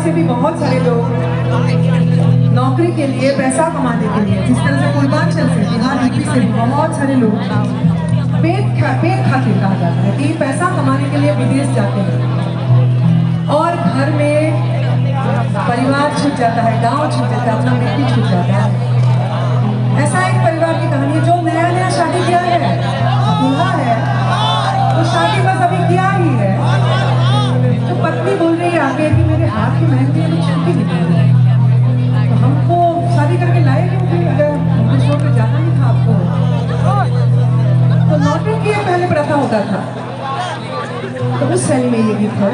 ऐसे भी बहुत सारे लोग नौकरी के लिए, पैसा कमाने के लिए, जिस तरह से पूर्वांचल से, बिहार यूपी से बहुत सारे लोग पेट खातिर कहा जाता है कि पैसा कमाने के लिए विदेश जाते हैं और घर में परिवार छूट जाता है, गांव छूट जाता है, अपना बेटी छूट जाता है। ऐसा एक परिवार की कहानी है जो नया नया शादी किया है, दूल्हा है, तो शादी बस अभी किया ही है, तो पत्नी बोल रही है आगे कि मेरे हाथ की मेहंदी अभी छूटी नहीं, तो हमको शादी करके लाए क्यों थे, अगर हमको छोड़ के जाना ही था आपको। तो नौटंकी पहले प्रथा होता था, तो उस शैली में ये गीत है।